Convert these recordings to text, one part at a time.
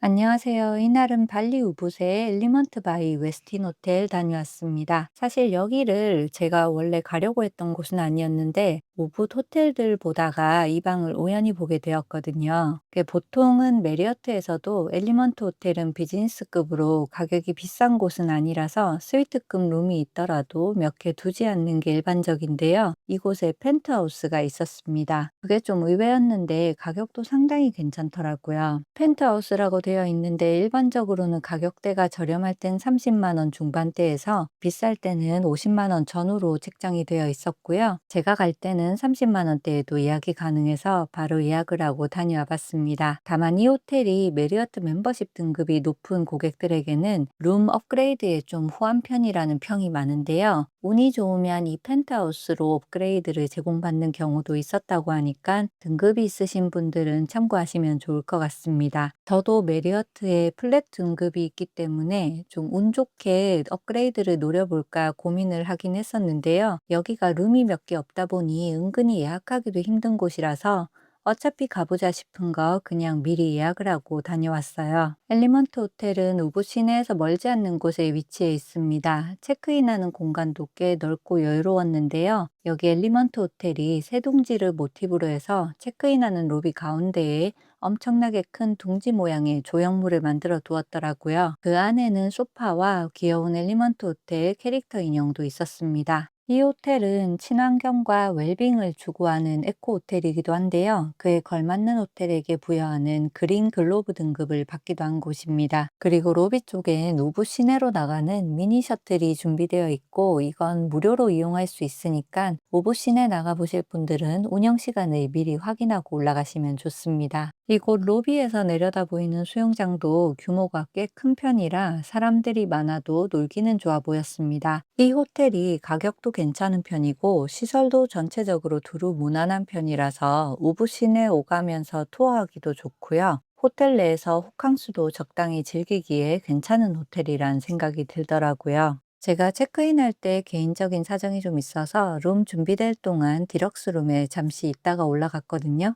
안녕하세요. 이날은 발리 우붓의 엘리먼트 바이 웨스틴 호텔 다녀왔습니다. 사실 여기를 제가 원래 가려고 했던 곳은 아니었는데 우붓 호텔들 보다가 이 방을 우연히 보게 되었거든요. 보통은 메리어트에서도 엘리먼트 호텔은 비즈니스급으로 가격이 비싼 곳은 아니라서 스위트급 룸이 있더라도 몇 개 두지 않는 게 일반적인데요. 이곳에 펜트하우스가 있었습니다. 그게 좀 의외였는데 가격도 상당히 괜찮더라고요. 펜트하우스라고 되어 있는데 일반적으로는 가격대가 저렴할 땐 30만 원 중반대에서 비쌀 때는 50만 원 전후로 책정이 되어 있었고요. 제가 갈 때는 30만 원대에도 예약이 가능해서 바로 예약을 하고 다녀와 봤습니다. 다만 이 호텔이 메리어트 멤버십 등급이 높은 고객들에게는 룸 업그레이드에 좀 후한 편이라는 평이 많은데요. 운이 좋으면 이 펜트하우스로 업그레이드를 제공받는 경우도 있었다고 하니까 등급이 있으신 분들은 참고하시면 좋을 것 같습니다. 저도 메리어트에 플랫 등급이 있기 때문에 좀 운 좋게 업그레이드를 노려볼까 고민을 하긴 했었는데요. 여기가 룸이 몇 개 없다 보니 은근히 예약하기도 힘든 곳이라서 어차피 가보자 싶은 거 그냥 미리 예약을 하고 다녀왔어요. 엘리먼트 호텔은 우붓 시내에서 멀지 않는 곳에 위치해 있습니다. 체크인하는 공간도 꽤 넓고 여유로웠는데요. 여기 엘리먼트 호텔이 새 둥지를 모티브로 해서 체크인하는 로비 가운데에 엄청나게 큰 둥지 모양의 조형물을 만들어 두었더라고요. 그 안에는 소파와 귀여운 엘리먼트 호텔 캐릭터 인형도 있었습니다. 이 호텔은 친환경과 웰빙을 추구하는 에코 호텔이기도 한데요. 그에 걸맞는 호텔에게 부여하는 그린 글로브 등급을 받기도 한 곳입니다. 그리고 로비 쪽엔 우붓 시내로 나가는 미니 셔틀이 준비되어 있고 이건 무료로 이용할 수 있으니까 우붓 시내 나가보실 분들은 운영 시간을 미리 확인하고 올라가시면 좋습니다. 이곳 로비에서 내려다 보이는 수영장도 규모가 꽤 큰 편이라 사람들이 많아도 놀기는 좋아 보였습니다. 이 호텔이 가격도 괜찮은 편이고 시설도 전체적으로 두루 무난한 편이라서 우붓 시내 오가면서 투어하기도 좋고요. 호텔 내에서 호캉스도 적당히 즐기기에 괜찮은 호텔이란 생각이 들더라고요. 제가 체크인할 때 개인적인 사정이 좀 있어서 룸 준비될 동안 디럭스 룸에 잠시 있다가 올라갔거든요.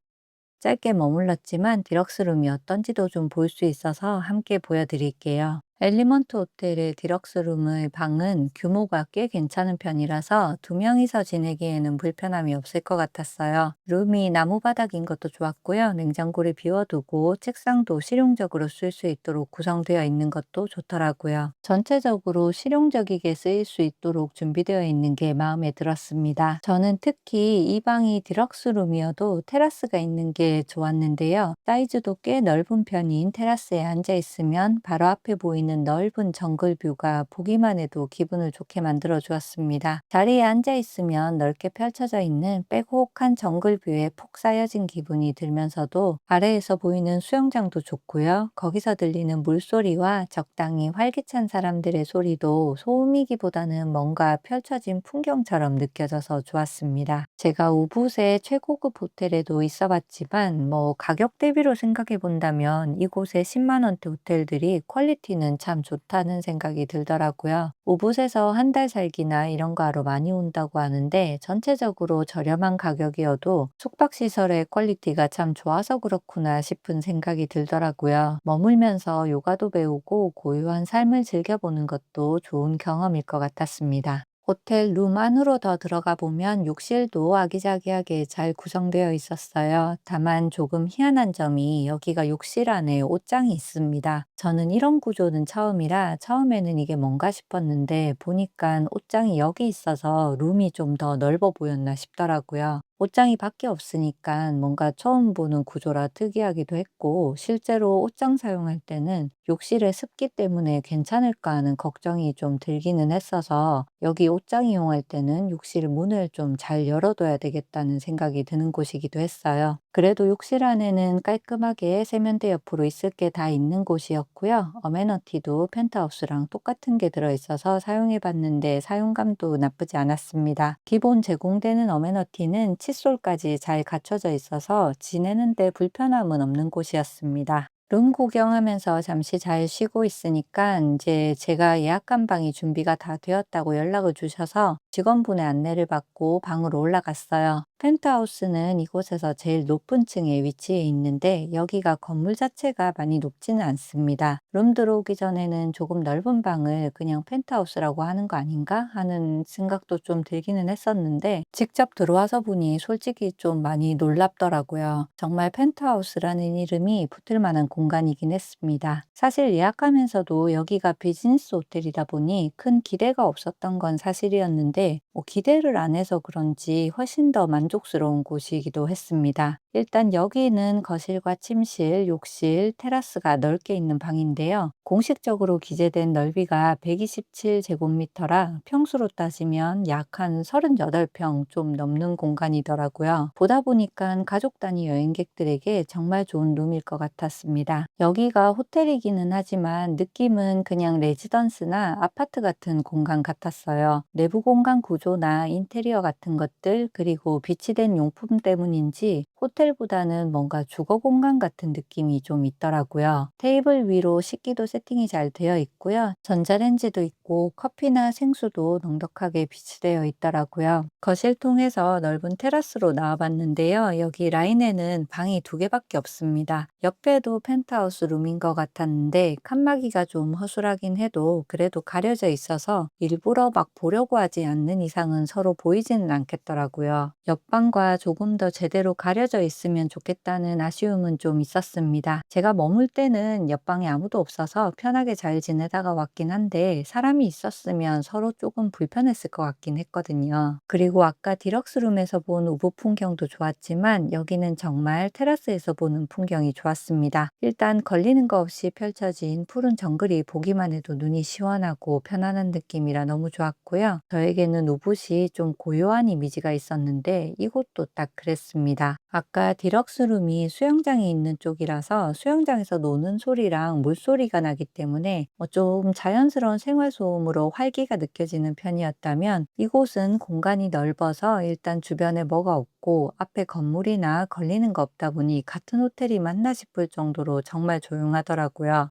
짧게 머물렀지만 디럭스룸이 어떤지도 좀 볼 수 있어서 함께 보여드릴게요. 엘리먼트 호텔의 디럭스룸의 방은 규모가 꽤 괜찮은 편이라서 두 명이서 지내기에는 불편함이 없을 것 같았어요. 룸이 나무 바닥인 것도 좋았고요. 냉장고를 비워두고 책상도 실용적으로 쓸 수 있도록 구성되어 있는 것도 좋더라고요. 전체적으로 실용적이게 쓰일 수 있도록 준비되어 있는 게 마음에 들었습니다. 저는 특히 이 방이 디럭스룸이어도 테라스가 있는 게 좋았는데요. 사이즈도 꽤 넓은 편인 테라스에 앉아 있으면 바로 앞에 보이는 넓은 정글 뷰가 보기만 해도 기분을 좋게 만들어 주었습니다. 자리에 앉아 있으면 넓게 펼쳐져 있는 빼곡한 정글 뷰에 폭 쌓여진 기분이 들면서도 아래에서 보이는 수영장도 좋고요. 거기서 들리는 물소리와 적당히 활기찬 사람들의 소리도 소음이기보다는 뭔가 펼쳐진 풍경처럼 느껴져서 좋았습니다. 제가 우붓의 최고급 호텔에도 있어 봤지만 가격 대비로 생각해 본다면 이곳의 10만 원대 호텔들이 퀄리티는 참 좋다는 생각이 들더라고요. 우붓에서 한 달 살기나 이런 거 하러 많이 온다고 하는데 전체적으로 저렴한 가격이어도 숙박시설의 퀄리티가 참 좋아서 그렇구나 싶은 생각이 들더라고요. 머물면서 요가도 배우고 고요한 삶을 즐겨보는 것도 좋은 경험일 것 같았습니다. 호텔 룸 안으로 더 들어가 보면 욕실도 아기자기하게 잘 구성되어 있었어요. 다만 조금 희한한 점이 여기가 욕실 안에 옷장이 있습니다. 저는 이런 구조는 처음이라 처음에는 이게 뭔가 싶었는데 보니까 옷장이 여기 있어서 룸이 좀 더 넓어 보였나 싶더라고요. 옷장이 밖에 없으니까 뭔가 처음 보는 구조라 특이하기도 했고 실제로 옷장 사용할 때는 욕실의 습기 때문에 괜찮을까 하는 걱정이 좀 들기는 했어서 여기 옷장 이용할 때는 욕실 문을 좀 잘 열어둬야 되겠다는 생각이 드는 곳이기도 했어요. 그래도 욕실 안에는 깔끔하게 세면대 옆으로 있을 게 다 있는 곳이었고요. 어메너티도 펜트하우스랑 똑같은 게 들어있어서 사용해 봤는데 사용감도 나쁘지 않았습니다. 기본 제공되는 어메너티는 칫솔까지 잘 갖춰져 있어서 지내는데 불편함은 없는 곳이었습니다. 룸 구경하면서 잠시 잘 쉬고 있으니까 이제 제가 예약한 방이 준비가 다 되었다고 연락을 주셔서 직원분의 안내를 받고 방으로 올라갔어요. 펜트하우스는 이곳에서 제일 높은 층에 위치해 있는데 여기가 건물 자체가 많이 높지는 않습니다. 룸 들어오기 전에는 조금 넓은 방을 그냥 펜트하우스라고 하는 거 아닌가 하는 생각도 좀 들기는 했었는데 직접 들어와서 보니 솔직히 좀 많이 놀랍더라고요. 정말 펜트하우스라는 이름이 붙을 만한 공간이긴 했습니다. 사실 예약하면서도 여기가 비즈니스 호텔이다 보니 큰 기대가 없었던 건 사실이었는데 기대를 안 해서 그런지 훨씬 더 만족스러운 곳이기도 했습니다. 일단 여기는 거실과 침실, 욕실, 테라스가 넓게 있는 방인데요. 공식적으로 기재된 넓이가 127제곱미터라 평수로 따지면 약 한 38평 좀 넘는 공간이더라고요. 보다 보니까 가족 단위 여행객들에게 정말 좋은 룸일 것 같았습니다. 여기가 호텔이기는 하지만 느낌은 그냥 레지던스나 아파트 같은 공간 같았어요. 내부 공간 구조나 인테리어 같은 것들, 그리고 비치된 용품 때문인지 호텔보다는 뭔가 주거 공간 같은 느낌이 좀 있더라고요. 테이블 위로 식기도 세팅이 잘 되어 있고요. 전자레인지도 있고 커피나 생수도 넉넉하게 비치되어 있더라고요. 거실 통해서 넓은 테라스로 나와봤는데요. 여기 라인에는 방이 두 개밖에 없습니다. 옆에도 펜트하우스 룸인 것 같았는데 칸막이가 좀 허술하긴 해도 그래도 가려져 있어서 일부러 막 보려고 하지 않는 이상은 서로 보이지는 않겠더라고요. 옆방과 조금 더 제대로 가려져 있으면 좋겠다는 아쉬움은 좀 있었습니다. 제가 머물 때는 옆방에 아무도 없어서 편하게 잘 지내다가 왔긴 한데 사람이 있었으면 서로 조금 불편했을 것 같긴 했거든요. 그리고 아까 디럭스룸에서 본 우부 풍경도 좋았지만 여기는 정말 테라스에서 보는 풍경이 좋았습니다. 일단 걸리는 거 없이 펼쳐진 푸른 정글이 보기만 해도 눈이 시원하고 편안한 느낌이라 너무 좋았고요. 저에게는 우붓이 좀 고요한 이미지가 있었는데 이곳도 딱 그랬습니다. 아까 디럭스룸이 수영장이 있는 쪽이라서 수영장에서 노는 소리랑 물소리가 나기 때문에 좀 자연스러운 생활소음으로 활기가 느껴지는 편이었다면 이곳은 공간이 넓어서 일단 주변에 뭐가 없고 앞에 건물이나 걸리는 거 없다 보니 같은 호텔이 맞나 싶을 정도로 정말 조용하더라고요.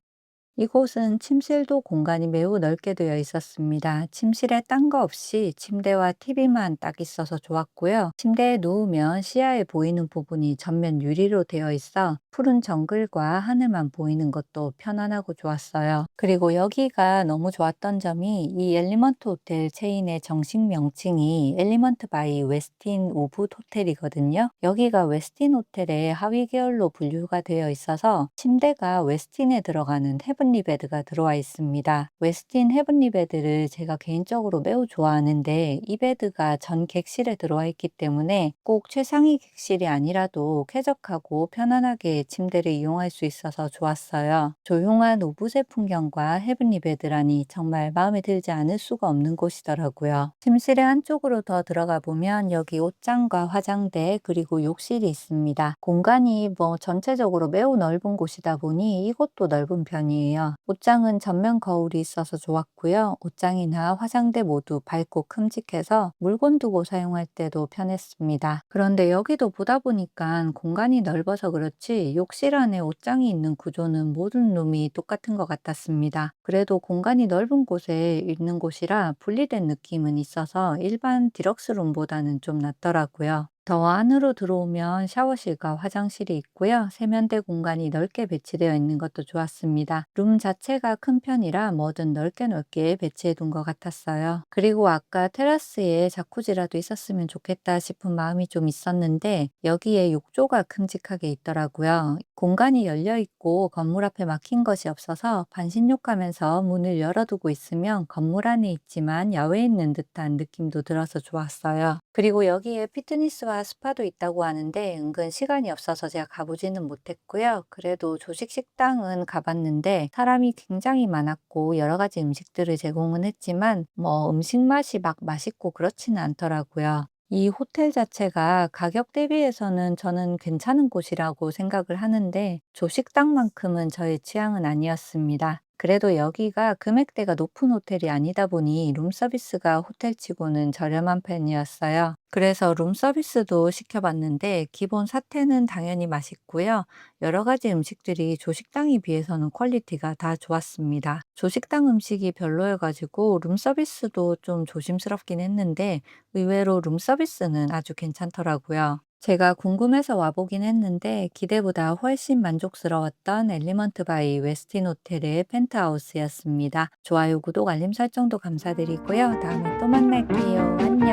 이곳은 침실도 공간이 매우 넓게 되어 있었습니다. 침실에 딴 거 없이 침대와 TV만 딱 있어서 좋았고요. 침대에 누우면 시야에 보이는 부분이 전면 유리로 되어 있어 푸른 정글과 하늘만 보이는 것도 편안하고 좋았어요. 그리고 여기가 너무 좋았던 점이 이 엘리먼트 호텔 체인의 정식 명칭이 엘리먼트 바이 웨스틴 우붓 호텔이거든요. 여기가 웨스틴 호텔의 하위 계열로 분류가 되어 있어서 침대가 웨스틴에 들어가는 헤븐리 베드가 들어와 있습니다. 웨스틴 헤븐리 베드를 제가 개인적으로 매우 좋아하는데 이 베드가 전 객실에 들어와 있기 때문에 꼭 최상위 객실이 아니라도 쾌적하고 편안하게 침대를 이용할 수 있어서 좋았어요. 조용한 우붓의 풍경과 헤븐리 베드라니 정말 마음에 들지 않을 수가 없는 곳이더라고요. 침실의 한쪽으로 더 들어가 보면 여기 옷장과 화장대 그리고 욕실이 있습니다. 공간이 전체적으로 매우 넓은 곳이다 보니 이곳도 넓은 편이에요. 옷장은 전면 거울이 있어서 좋았고요. 옷장이나 화장대 모두 밝고 큼직해서 물건 두고 사용할 때도 편했습니다. 그런데 여기도 보다 보니까 공간이 넓어서 그렇지 욕실 안에 옷장이 있는 구조는 모든 룸이 똑같은 것 같았습니다. 그래도 공간이 넓은 곳에 있는 곳이라 분리된 느낌은 있어서 일반 디럭스룸보다는 좀 낫더라고요. 더 안으로 들어오면 샤워실과 화장실이 있고요. 세면대 공간이 넓게 배치되어 있는 것도 좋았습니다. 룸 자체가 큰 편이라 뭐든 넓게 배치해 둔 것 같았어요. 그리고 아까 테라스에 자쿠지라도 있었으면 좋겠다 싶은 마음이 좀 있었는데 여기에 욕조가 큼직하게 있더라고요. 공간이 열려 있고 건물 앞에 막힌 것이 없어서 반신욕하면서 문을 열어두고 있으면 건물 안에 있지만 야외에 있는 듯한 느낌도 들어서 좋았어요. 그리고 여기에 피트니스와 스파도 있다고 하는데 은근 시간이 없어서 제가 가보지는 못했고요. 그래도 조식 식당은 가봤는데 사람이 굉장히 많았고 여러 가지 음식들을 제공은 했지만 음식 맛이 막 맛있고 그렇지는 않더라고요. 이 호텔 자체가 가격 대비해서는 저는 괜찮은 곳이라고 생각을 하는데 조식당만큼은 저의 취향은 아니었습니다. 그래도 여기가 금액대가 높은 호텔이 아니다 보니 룸서비스가 호텔치고는 저렴한 편이었어요. 그래서 룸서비스도 시켜봤는데 기본 사태는 당연히 맛있고요. 여러 가지 음식들이 조식당에 비해서는 퀄리티가 다 좋았습니다. 조식당 음식이 별로여가지고 룸서비스도 좀 조심스럽긴 했는데 의외로 룸서비스는 아주 괜찮더라고요. 제가 궁금해서 와보긴 했는데 기대보다 훨씬 만족스러웠던 엘리먼트 바이 웨스틴 호텔의 펜트하우스였습니다. 좋아요, 구독, 알림 설정도 감사드리고요. 다음에 또 만날게요. 안녕.